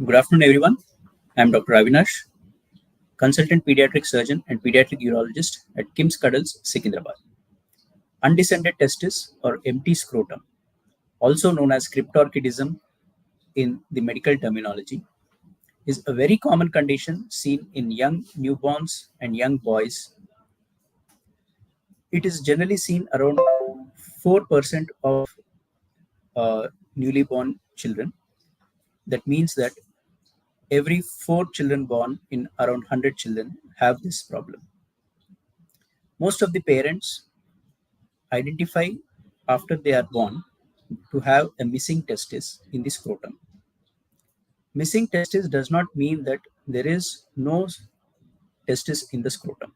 Good afternoon, everyone. I'm Dr. Avinash, consultant pediatric surgeon and pediatric urologist at Cuddles, Secunderabad. Undescended testis or empty scrotum, also known as cryptorchidism in the medical terminology, is a very common condition seen in young newborns and young boys. It is generally seen around 4% of newly born children. That means that every 4 children born in around 100 children have this problem. Most of the parents identify after they are born to have a missing testis in the scrotum. Missing testis does not mean that there is no testis in the scrotum.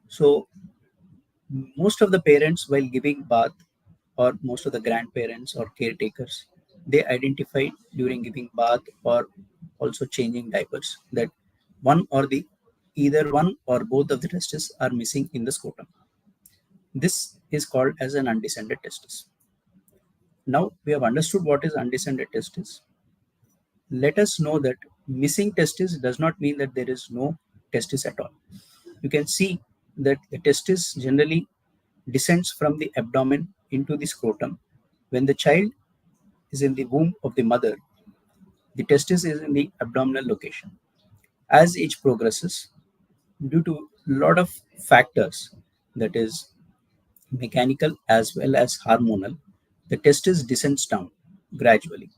So most of the parents, while giving bath, or most of the grandparents or caretakers, they identify during giving bath or also changing diapers that either one or both of the testes are missing in the scrotum. This is called as an undescended testis. Now we have understood what is undescended testis. Let us know that missing testis does not mean that there is no testis at all. You can see that the testis generally descends from the abdomen into the scrotum. When the child is in the womb of the mother, the testis is in the abdominal location. As age progresses, due to a lot of factors, that is mechanical as well as hormonal, the testis descends down gradually.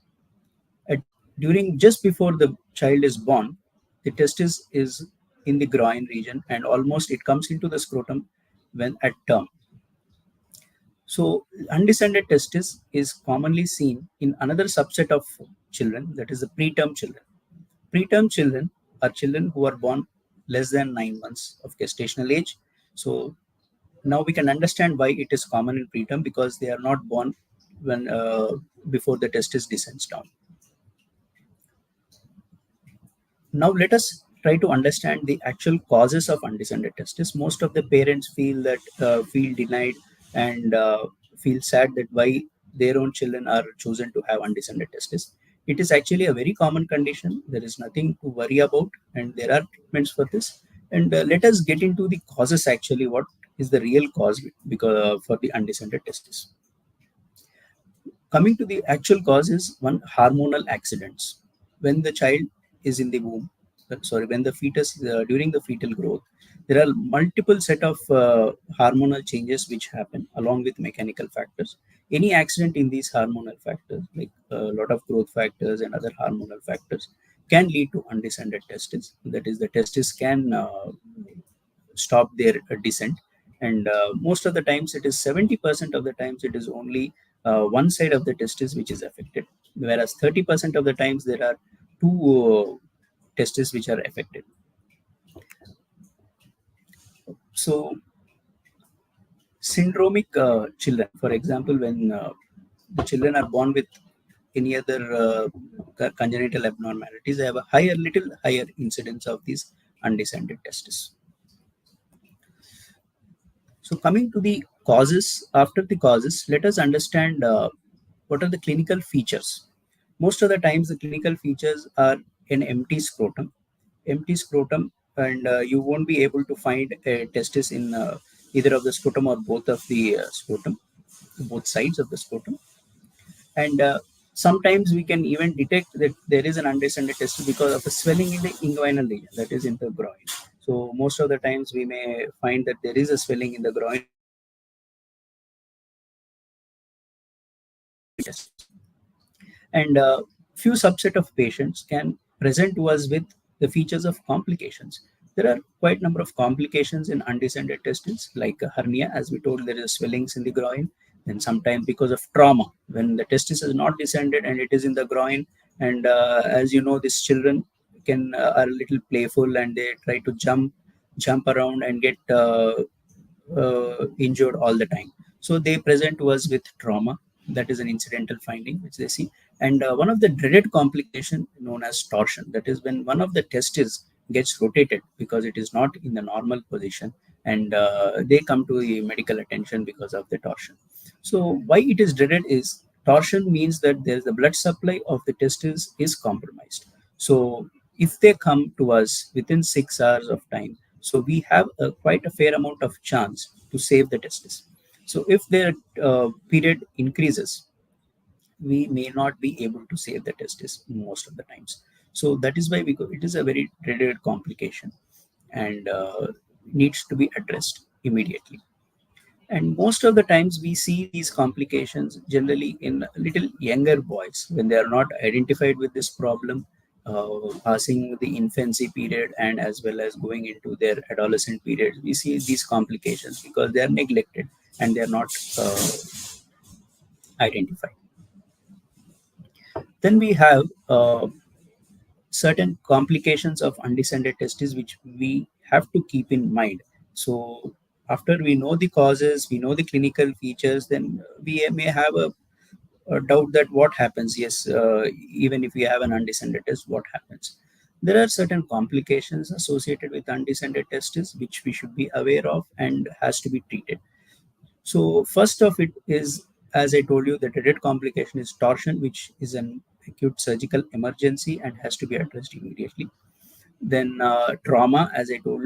During just before the child is born, the testis is in the groin region and almost it comes into the scrotum when at term. So undescended testis is commonly seen in another subset of children, that is the preterm children. Preterm children are children who are born less than 9 months of gestational age. So now we can understand why it is common in preterm, because they are not born when before the testis descends down. Now let us try to understand the actual causes of undescended testis. Most of the parents feel denied and feel sad that why their own children are chosen to have undescended testis. It is actually a very common condition. There is nothing to worry about, and there are treatments for this. And let us get into the causes. Actually, what is the real cause for the undescended testis? Coming to the actual cause is one, hormonal accidents. When the child is in the womb, when the fetus during the fetal growth, there are multiple set of hormonal changes which happen along with mechanical factors. Any accident in these hormonal factors, like a lot of growth factors and other hormonal factors, can lead to undescended testis. That is, the testis can stop their descent, and most of the times it is 70% of the times it is only one side of the testis which is affected, whereas 30% of the times there are two testes which are affected. So syndromic children, for example, when the children are born with any other congenital abnormalities, they have a little higher incidence of these undescended testis. So coming to the causes, after the causes, let us understand what are the clinical features. Most of the times the clinical features are an empty scrotum, and you won't be able to find a testis in either of the scrotum or both of the scrotum, both sides of the scrotum. And sometimes we can even detect that there is an undescended testis because of a swelling in the inguinal region, that is in the groin. So most of the times we may find that there is a swelling in the groin. And few subset of patients can present to us with the features of complications. There are quite a number of complications in undescended testis, like a hernia. As we told, there is swellings in the groin. Then sometimes because of trauma, when the testis is not descended and it is in the groin, and as you know, these children are a little playful and they try to jump around and get injured all the time. So they present to us with trauma. That is an incidental finding which they see. And one of the dreaded complication known as torsion, that is when one of the testes gets rotated because it is not in the normal position, and they come to the medical attention because of the torsion. So why it is dreaded is torsion means that there's the blood supply of the testis is compromised. So if they come to us within 6 hours of time, so we have quite a fair amount of chance to save the testis. So if their period increases, we may not be able to save the testis most of the times. So that is why it is a very dreaded complication and needs to be addressed immediately. And most of the times we see these complications generally in little younger boys when they are not identified with this problem, passing the infancy period and as well as going into their adolescent period. We see these complications because they are neglected and they are not identified. Then we have certain complications of undescended testis which we have to keep in mind. So after we know the causes, we know the clinical features, then we may have a doubt that what happens. Yes, even if we have an undescended test, what happens? There are certain complications associated with undescended testis which we should be aware of and has to be treated. So first of it is, as I told you, the dreaded complication is torsion, which is an acute surgical emergency and has to be addressed immediately. Then trauma, as I told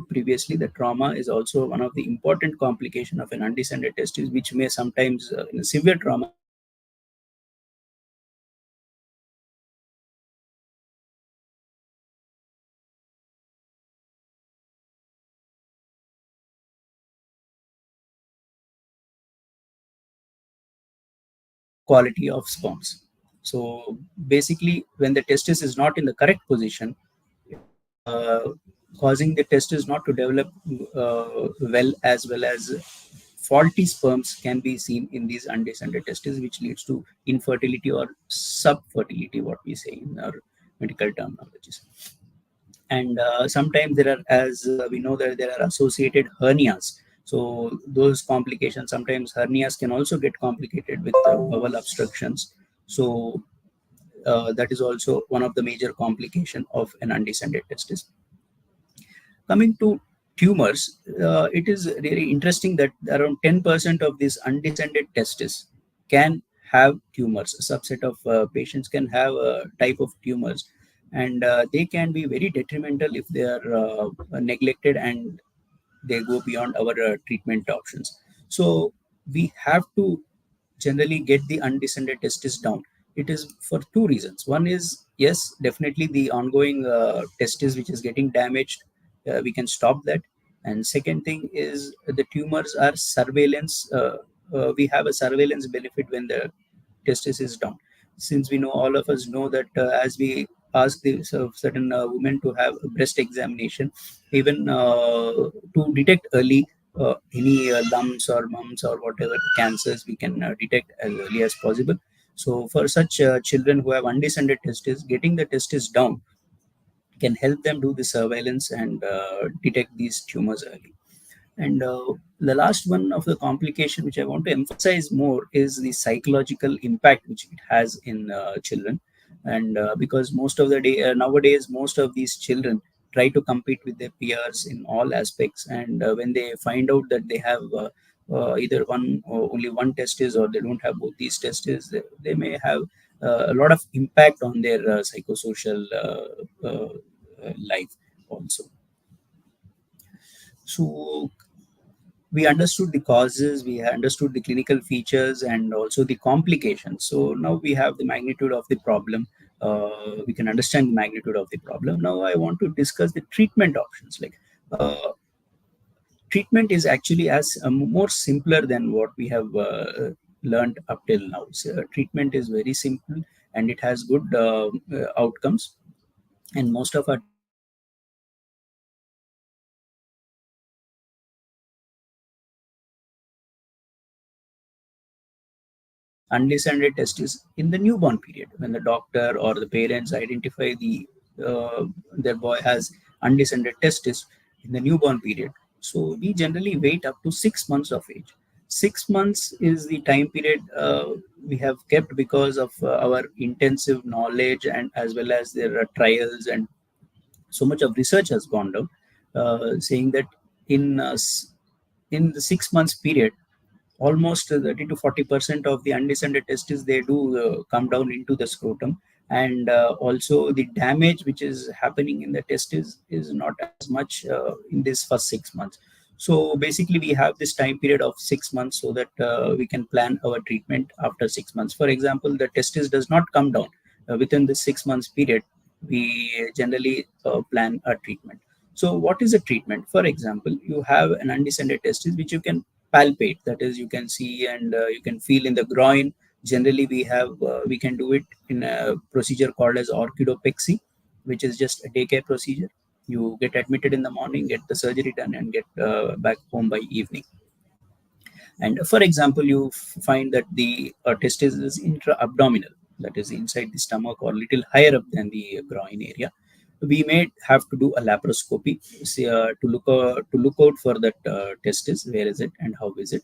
previously, the trauma is also one of the important complication of an undescended testis, which may sometimes, in a severe trauma, quality of sperms. So basically, when the testis is not in the correct position, uh, causing the testis not to develop well as faulty sperms can be seen in these undescended testes, which leads to infertility or subfertility, what we say in our medical terminologies. And sometimes there are, as we know, that there are associated hernias. So those complications, sometimes hernias can also get complicated with bowel obstructions. So that is also one of the major complication of an undescended testis. Coming to tumors, it is really interesting that around 10% of these undescended testis can have tumors. A subset of patients can have a type of tumors, and they can be very detrimental if they are neglected and they go beyond our treatment options. So we have to generally get the undescended testis down. It is for two reasons. One is, yes, definitely the ongoing testis which is getting damaged, we can stop that. And second thing is the tumors are surveillance. We have a surveillance benefit when the testis is down. Since we know, all of us know that as we ask the certain women to have a breast examination, even to detect early any lumps or mumps or whatever cancers, we can detect as early as possible. So for such children who have undescended testes, getting the testis down can help them do the surveillance and detect these tumors early. And the last one of the complication which I want to emphasize more is the psychological impact which it has in children. And because most of the day nowadays, most of these children try to compete with their peers in all aspects. And when they find out that they have either one or only one testis, or they don't have both these testis, they may have a lot of impact on their psychosocial life also. So we understood the causes, we understood the clinical features, and also the complications. So now we have the magnitude of the problem. We can understand the magnitude of the problem. Now I want to discuss the treatment options. Like treatment is actually as more simpler than what we have learned up till now. So, treatment is very simple and it has good outcomes. And most of our undescended testis in the newborn period, when the doctor or the parents identify their boy has undescended testis in the newborn period. So we generally wait up to 6 months of age. 6 months is the time period we have kept because of our intensive knowledge, and as well as there are trials, and so much of research has gone down saying that in in the 6 months period, almost 30 to 40% of the undescended testes, they do come down into the scrotum. And also the damage which is happening in the testes is not as much in this first 6 months. So basically we have this time period of 6 months so that we can plan our treatment after 6 months. For example, the testis does not come down within the 6 months period, we generally plan a treatment. So what is a treatment? For example, you have an undescended testis which you can palpate, that is you can see and you can feel in the groin. Generally we can do it in a procedure called as orchidopexy, which is just a daycare procedure. You get admitted in the morning, get the surgery done, and get back home by evening. And for example, you find that the testis is intra-abdominal, that is inside the stomach or little higher up than the groin area. We may have to do a laparoscopy to look out for that testis. Where is it and how is it?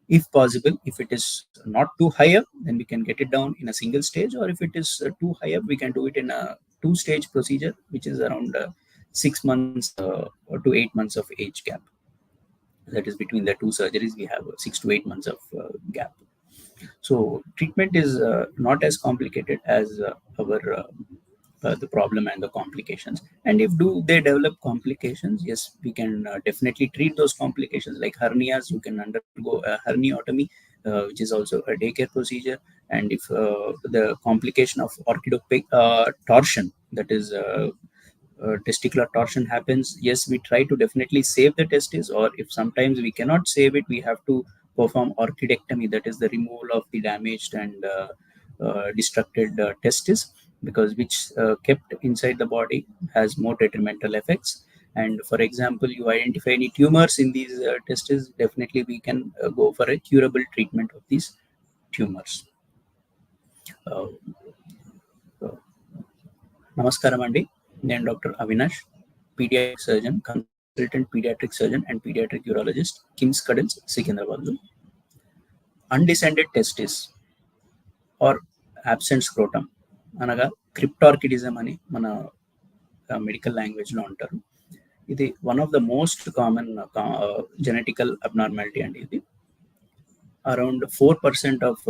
If possible, if it is not too high up, then we can get it down in a single stage, or if it is too high up, we can do it in a two-stage procedure, which is around 6 months or to 8 months of age gap. That is between the two surgeries, we have 6 to 8 months of gap. So treatment is not as complicated as the problem and the complications. And if they develop complications, yes, we can definitely treat those complications. Like hernias, you can undergo a herniatomy, which is also a daycare procedure. And if the complication of torsion, that is testicular torsion happens, yes, we try to definitely save the testis, or if sometimes we cannot save it, we have to perform orchidectomy, that is the removal of the damaged and destructed testis, because which kept inside the body has more detrimental effects. And for example, you identify any tumors in these testes, definitely we can go for a curable treatment of these tumors. Namaskaram andi. నేను doctor Avinash, paediatric surgeon, consultant paediatric surgeon and paediatric urologist, KIMS Cuddles, సికింద్రాబాద్లో. Undescended testis or absent scrotum అనగా cryptorchidism అని మన medical లాంగ్వేజ్లో అంటారు. ఇది one of the most common genetical abnormality అండి. ఇది అరౌండ్ 4% ఆఫ్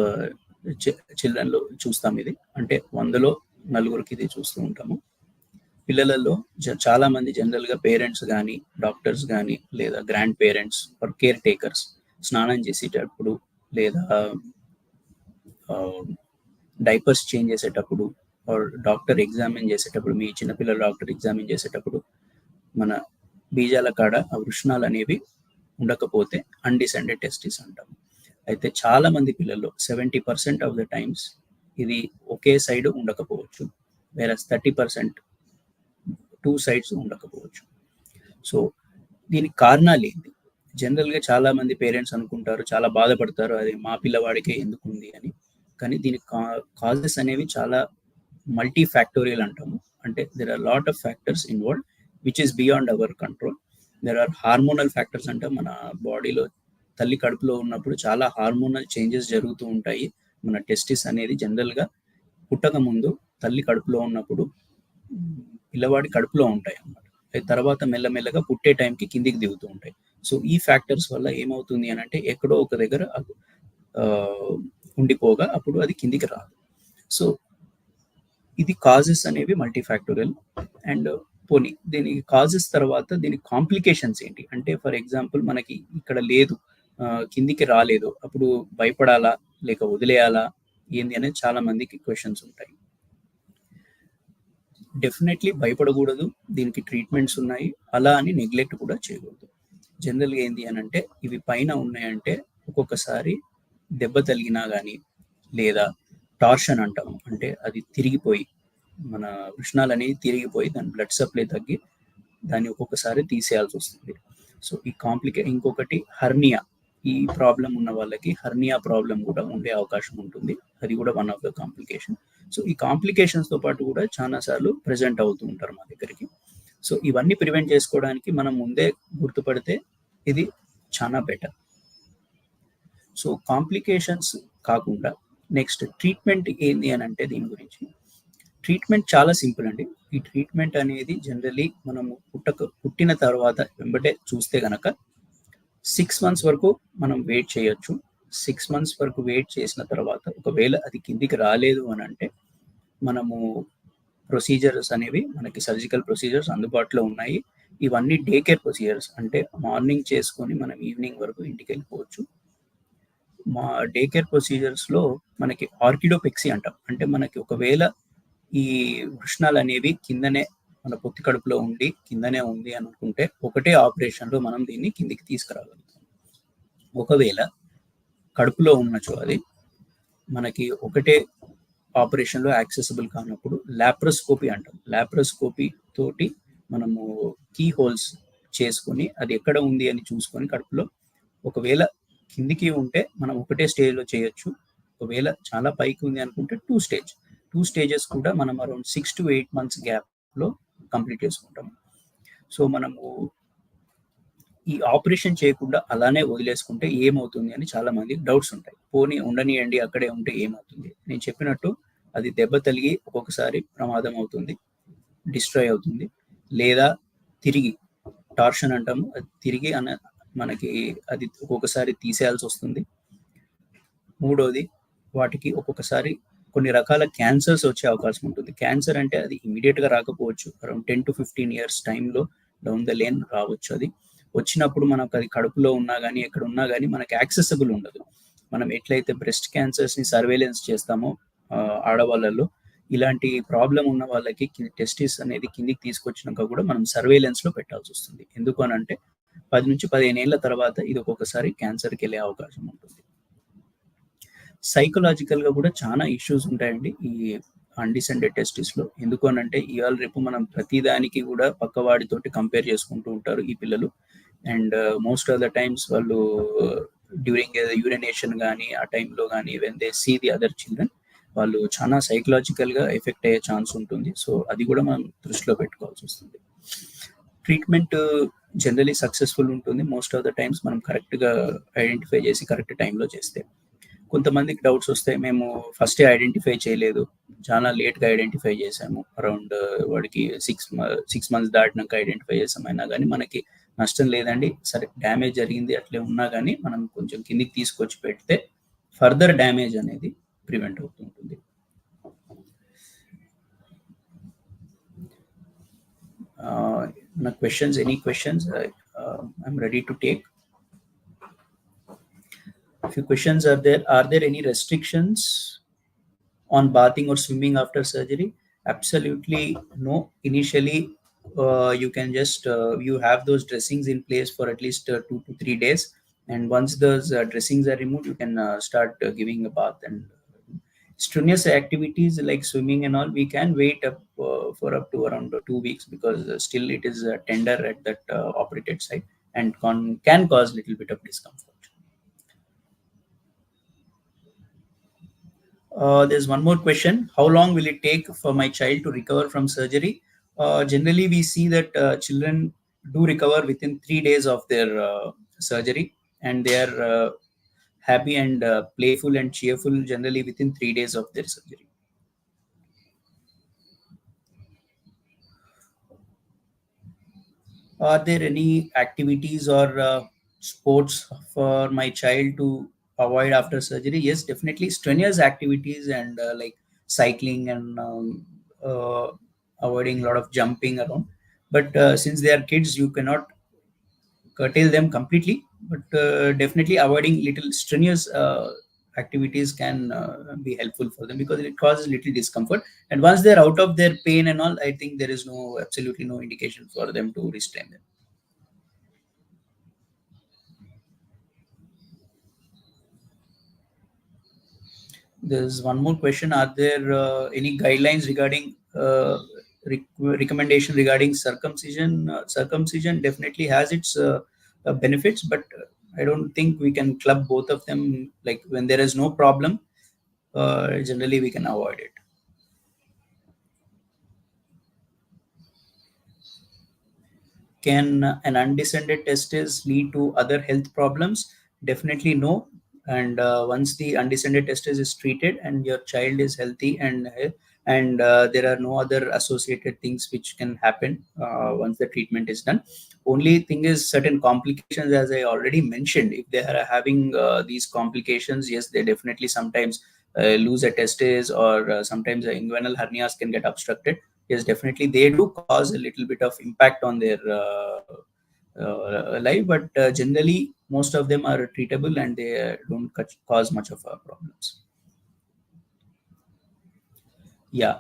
చిల్డ్రన్లో చూస్తాం. ఇది అంటే 100లో 4 ఇది చూస్తూ ఉంటాము. పిల్లలలో చాలా మంది జనరల్గా పేరెంట్స్ కానీ, డాక్టర్స్ కానీ, లేదా grandparents or caretakers స్నానం చేసేటప్పుడు, లేదా డైపర్స్ చేంజ్ చేసేటప్పుడు, ఆర్ డాక్టర్ ఎగ్జామిన్ చేసేటప్పుడు, మీ చిన్నపిల్లల డాక్టర్ ఎగ్జామిన్ చేసేటప్పుడు మన బీజాల కాడ ఆ వృషణాలు అనేవి ఉండకపోతే అన్డిసెండెడ్ టెస్టిస్ అంటాం. అయితే చాలా మంది పిల్లల్లో 70% ఆఫ్ ద టైమ్స్ ఇది ఒకే సైడ్ ఉండకపోవచ్చు, వేరే 30% 2 సైడ్స్ ఉండకపోవచ్చు. సో దీనికి కారణాలు ఏంటి? జనరల్గా చాలా మంది పేరెంట్స్ అనుకుంటారు, చాలా బాధపడతారు, అది మా పిల్లవాడికే ఎందుకు ఉంది అని. కానీ దీనికి కాజెస్ అనేవి చాలా మల్టీ ఫ్యాక్టోరియల్ అంటాము. అంటే there are lot of factors involved which is beyond our control. There are hormonal factors, అంటే మన బాడీలో తల్లి కడుపులో ఉన్నప్పుడు చాలా హార్మోనల్ చేంజెస్ జరుగుతూ ఉంటాయి. మన టెస్టిస్ అనేది జనరల్గా పుట్టక ముందు తల్లి కడుపులో ఉన్నప్పుడు పిల్లవాడి కడుపులో ఉంటాయి అన్నమాట. తర్వాత మెల్లమెల్లగా పుట్టే టైంకి కిందికి దిగుతూ ఉంటాయి. సో ఈ ఫ్యాక్టర్స్ వల్ల ఏమవుతుంది అని అంటే ఎక్కడో ఒక దగ్గర ఉండిపోగా అప్పుడు అది కిందికి రాదు. సో ఇది కాజెస్ అనేవి మల్టీ ఫ్యాక్టోరియల్. అండ్ పోనీ దీనికి కాజెస్ తర్వాత దీనికి కాంప్లికేషన్స్ ఏంటి అంటే, ఫర్ ఎగ్జాంపుల్ మనకి ఇక్కడ లేదు, కిందికి రాలేదు, అప్పుడు భయపడాలా లేక వదిలేయాలా ఏంది అనేది చాలా మందికి క్వశ్చన్స్ ఉంటాయి. డెఫినెట్లీ భయపడకూడదు, దీనికి ట్రీట్మెంట్స్ ఉన్నాయి, అలా అని నెగ్లెక్ట్ కూడా చేయకూడదు. జనరల్గా ఏంది అని అంటే, ఇవి పైన ఉన్నాయంటే ఒక్కొక్కసారి దెబ్బ తగిలినా కానీ, లేదా టార్షన్ అంటాము, అంటే అది తిరిగిపోయి మన వృషణాలు అనేవి తిరిగిపోయి దాని బ్లడ్ సప్లై తగ్గి దాన్ని ఒక్కొక్కసారి తీసేయాల్సి వస్తుంది. సో ఈ ఇంకొకటి హర్నియా, ఈ ప్రాబ్లం ఉన్న వాళ్ళకి హర్నియా ప్రాబ్లం కూడా ఉండే అవకాశం ఉంటుంది. అది కూడా one of the complication. So ఈ కాంప్లికేషన్స్తో పాటు కూడా చాలా సార్లు ప్రెజెంట్ అవుతూ ఉంటారు మా దగ్గరికి. సో ఇవన్నీ ప్రివెంట్ చేసుకోవడానికి మనం ముందే గుర్తుపడితే ఇది చాలా బెటర్. సో కాంప్లికేషన్స్ కాకుండా నెక్స్ట్ ట్రీట్మెంట్ ఏంది అని అంటే, దీని గురించి ట్రీట్మెంట్ చాలా సింపుల్ అండి. ఈ ట్రీట్మెంట్ అనేది జనరలీ మనము పుట్టిన తర్వాత వెంబటే చూస్తే గనక 6 months వరకు మనం వెయిట్ చేయొచ్చు. 6 months వరకు వెయిట్ చేసిన తర్వాత ఒకవేళ అది కిందికి రాలేదు అని అంటే మనము ప్రొసీజర్స్ అనేవి మనకి సర్జికల్ ప్రొసీజర్స్ అందుబాటులో ఉన్నాయి. ఇవన్నీ డే కేర్ ప్రొసీజర్స్, అంటే మార్నింగ్ చేసుకొని మనం ఈవినింగ్ వరకు ఇంటికి వెళ్ళిపోవచ్చు. మా డే కేర్ ప్రొసీజర్స్లో మనకి ఆర్కిడోపెక్సీ అంటాం. అంటే మనకి ఒకవేళ ఈ వృషణాలు అనేవి కిందనే మన పొత్తి కడుపులో ఉండి కిందనే ఉంది అని అనుకుంటే ఒకటే ఆపరేషన్లో మనం దీన్ని కిందికి తీసుకురాగలుగుతాం. ఒకవేళ కడుపులో ఉన్నచో అది మనకి ఒకటే ఆపరేషన్లో యాక్సెసిబుల్ కానప్పుడు లాప్రోస్కోపీ అంటాం. లాప్రోస్కోపీ తోటి మనము కీ హోల్స్ చేసుకొని అది ఎక్కడ ఉంది అని చూసుకొని కడుపులో ఒకవేళ కిందికి ఉంటే మనం ఒకటే స్టేజ్లో చేయొచ్చు. ఒకవేళ చాలా పైకి ఉంది అనుకుంటే టూ స్టేజెస్ కూడా మనం అరౌండ్ 6 to 8 months గ్యాప్లో కంప్లీట్ చేసుకుంటాం. సో మనము ఈ ఆపరేషన్ చేయకుండా అలానే వదిలేసుకుంటే ఏమవుతుంది అని చాలా మంది డౌట్స్ ఉంటాయి. పోనీ ఉండనియండి అక్కడే ఉంటే ఏమవుతుంది. నేను చెప్పినట్టు అది దెబ్బ తగిలి ఒక్కొక్కసారి ప్రమాదం అవుతుంది, డిస్ట్రాయ్ అవుతుంది, లేదా తిరిగి టార్షన్ అంటాము, అది తిరిగి మనకి అది ఒక్కొక్కసారి తీసేయాల్సి వస్తుంది. మూడోది వాటికి ఒక్కొక్కసారి కొన్ని రకాల క్యాన్సర్స్ వచ్చే అవకాశం ఉంటుంది. క్యాన్సర్ అంటే అది ఇమీడియట్గా రాకపోవచ్చు, అరౌండ్ 10 to 15 years టైంలో డౌన్ ద లేన్ రావచ్చు. అది వచ్చినప్పుడు మనకు అది కడుపులో ఉన్నా కానీ ఎక్కడ ఉన్నా కానీ మనకి యాక్సెసిబుల్ ఉండదు. మనం ఎట్లయితే బ్రెస్ట్ క్యాన్సర్స్ని సర్వేలెన్స్ చేస్తామో ఆడవాళ్ళలో, ఇలాంటి ప్రాబ్లం ఉన్న వాళ్ళకి టెస్టిస్ అనేది కిందికి తీసుకొచ్చినాక కూడా మనం సర్వేలెన్స్లో పెట్టాల్సి వస్తుంది. ఎందుకు అని అంటే 10 నుంచి 15 ఏళ్ల తర్వాత ఇది ఒక్కొక్కసారి క్యాన్సర్కి వెళ్ళే అవకాశం ఉంటుంది. సైకలాజికల్గా కూడా చాలా ఇష్యూస్ ఉంటాయండి ఈ అన్డిసెండెడ్ టెస్టిస్లో. ఎందుకు అని అంటే ఇవాళ రేపు మనం ప్రతిదానికి కూడా పక్కవాడితోటి కంపేర్ చేసుకుంటూ ఉంటారు ఈ పిల్లలు. And most of the times వాళ్ళు డ్యూరింగ్ యూరినేషన్ కానీ ఆ టైంలో కానీ when they see the other children వాళ్ళు చాలా సైకలాజికల్గా ఎఫెక్ట్ అయ్యే ఛాన్స్ ఉంటుంది. సో అది కూడా మనం దృష్టిలో పెట్టుకోవాల్సి వస్తుంది. ట్రీట్మెంట్ జనరలీ సక్సెస్ఫుల్ ఉంటుంది మోస్ట్ ఆఫ్ ద టైమ్స్ మనం కరెక్ట్గా ఐడెంటిఫై చేసి కరెక్ట్ టైంలో చేస్తే. కొంతమందికి డౌట్స్ వస్తాయి, మేము ఫస్టే ఐడెంటిఫై చేయలేదు, చాలా లేట్గా ఐడెంటిఫై చేసాము, అరౌండ్ వాడికి 6 months దాటినాక ఐడెంటిఫై చేసామైనా కానీ మనకి నష్టం లేదండి. సరే డ్యామేజ్ జరిగింది అట్లే ఉన్నా కానీ మనం కొంచెం కిందికి తీసుకొచ్చి పెడితే ఫర్దర్ డ్యామేజ్ అనేది ప్రివెంట్ అవుతుంటుంది. questions, any questions? I'm ready to take. A few questions are there. Are there any restrictions on bathing or swimming after surgery? Absolutely no. Initially, you can just you have those dressings in place for at least 2 to 3 days, and once those dressings are removed, you can start giving a bath. And strenuous activities like swimming and all, we can wait up for up to around 2 weeks, because still it is tender at that operated site and can cause little bit of discomfort. There's one more question. How long will it take for my child to recover from surgery? Generally, we see that children do recover within 3 days of their surgery, and they are happy and playful and cheerful generally within 3 days of their surgery. Are there any activities or sports for my child to avoid after surgery? Yes, definitely strenuous activities and like cycling and avoiding a lot of jumping around. But since they are kids, you cannot curtail them completely, but definitely avoiding little strenuous activities can be helpful for them, because it causes little discomfort. And once they're out of their pain and all, I think there is absolutely no indication for them to restrain them. There's one more question. Are there any guidelines regarding recommendation regarding circumcision? Circumcision definitely has its benefits, but I don't think we can club both of them. Like when there is no problem, generally we can avoid it. Can an undescended testis lead to other health problems? Definitely no. And once the undescended testis is treated and your child is healthy and there are no other associated things which can happen once the treatment is done. Only thing is certain complications, as I already mentioned. If they are having these complications, yes, they definitely sometimes lose a testis, or sometimes the inguinal hernias can get obstructed. Yes, definitely they do cause a little bit of impact on their life, but generally most of them are treatable, and they don't cause much of problems. Yeah.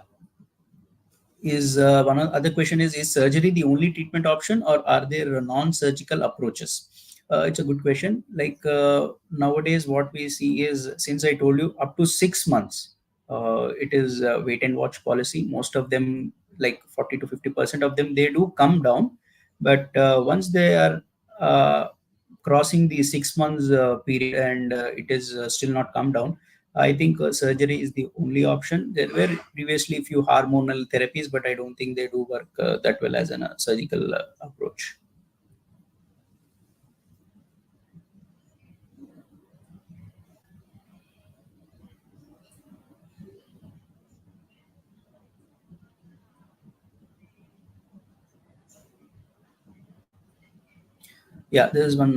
Is one other question is surgery the only treatment option, or are there non-surgical approaches? It's a good question. Like nowadays what we see is, since I told you, up to 6 months it is wait and watch policy. Most of them, like 40 to 50% of them, they do come down, but once they are uh, crossing the 6 months period, and it is still not come down, I think surgery is the only option. There were previously a few hormonal therapies, but I don't think they do work that well as a surgical approach. Yeah, there is one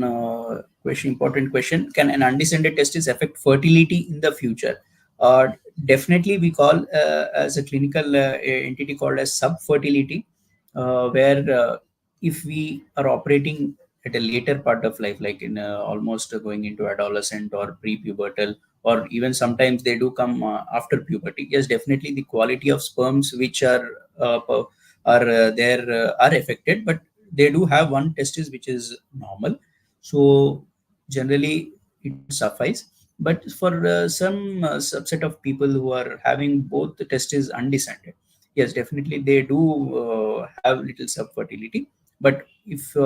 question, important question. Can an undescended testis affect fertility in the future? Uh, Definitely, we call as a clinical entity called as subfertility, where if we are operating at a later part of life, like in almost going into adolescent or pre-pubertal, or even sometimes they do come after puberty. Yes, definitely the quality of sperms which are affected, but they do have one testis which is normal, so generally it suffice. But for some subset of people who are having both the testes undescended, yes, definitely they do have little subfertility. But if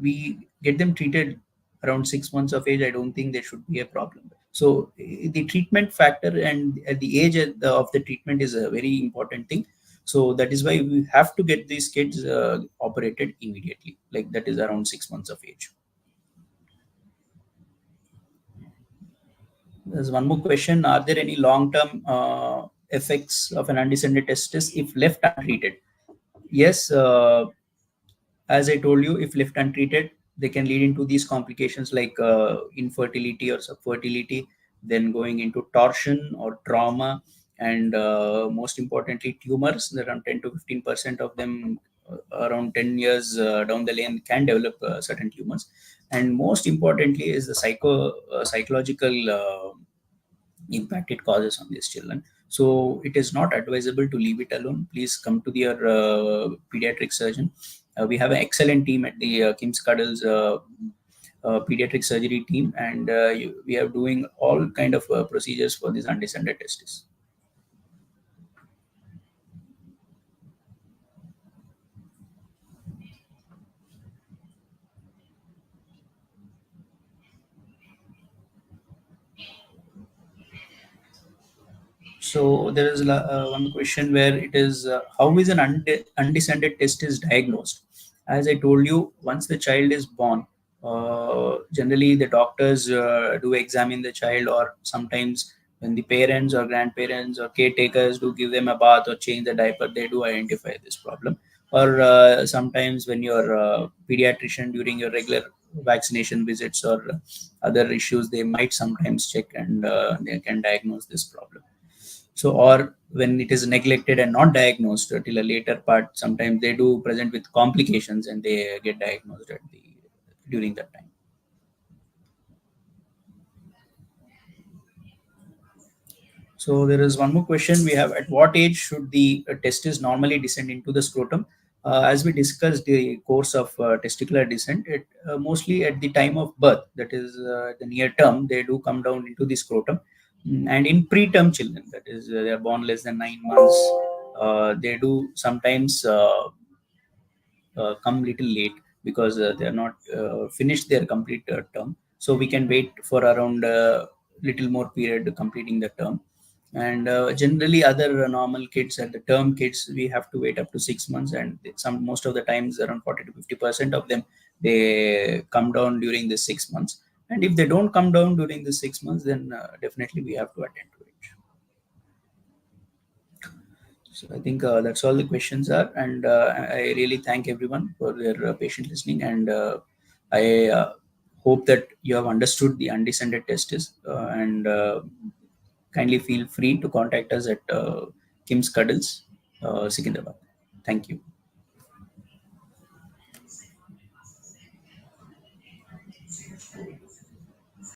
we get them treated around 6 months of age, I don't think there should be a problem. So the treatment factor and the age of the treatment is a very important thing. So that is why we have to get these kids operated immediately, like that is around 6 months of age. There's one more question. Are there any long-term effects of an undescended testis if left untreated? Yes, as I told you, if left untreated, they can lead into these complications like infertility or subfertility, then going into torsion or trauma, and most importantly, tumors. Around 10 to 15% of them, around 10 years down the lane, can develop certain tumors. And most importantly, is the psychological impact it causes on these children. So it is not advisable to leave it alone. Please come to your pediatric surgeon. We have an excellent team at the Kim's Cuddles pediatric surgery team, and we are doing all kind of procedures for these undescended testes. So there is one question where it is how is an undescended testis diagnosed? As I told you, once the child is born, generally the doctors do examine the child, or sometimes when the parents or grandparents or caretakers do give them a bath or change the diaper, they do identify this problem. Or sometimes when your pediatrician during your regular vaccination visits or other issues, they might sometimes check, and they can diagnose this problem. So, or when it is neglected and not diagnosed till a later part, sometimes they do present with complications, and they get diagnosed at the during that time. So there is one more question we have. At what age should the testis normally descend into the scrotum? As we discussed the course of testicular descent, mostly at the time of birth, that is the near term, they do come down into the scrotum. And in preterm children, that is they are born less than 9 months, they do sometimes come little late, because they are not finished their complete term. So we can wait for around little more period completing the term. And generally other normal kids and the term kids, we have to wait up to 6 months, and some most of the times around 40 to 50% of them, they come down during the 6 months. And if they don't come down during the 6 months, then definitely we have to attend to it. So I think that's all the questions are, and I really thank everyone for their patient listening, and I hope that you have understood the undescended testis, and kindly feel free to contact us at Kim's Cuddles, Secunderabad. Thank you.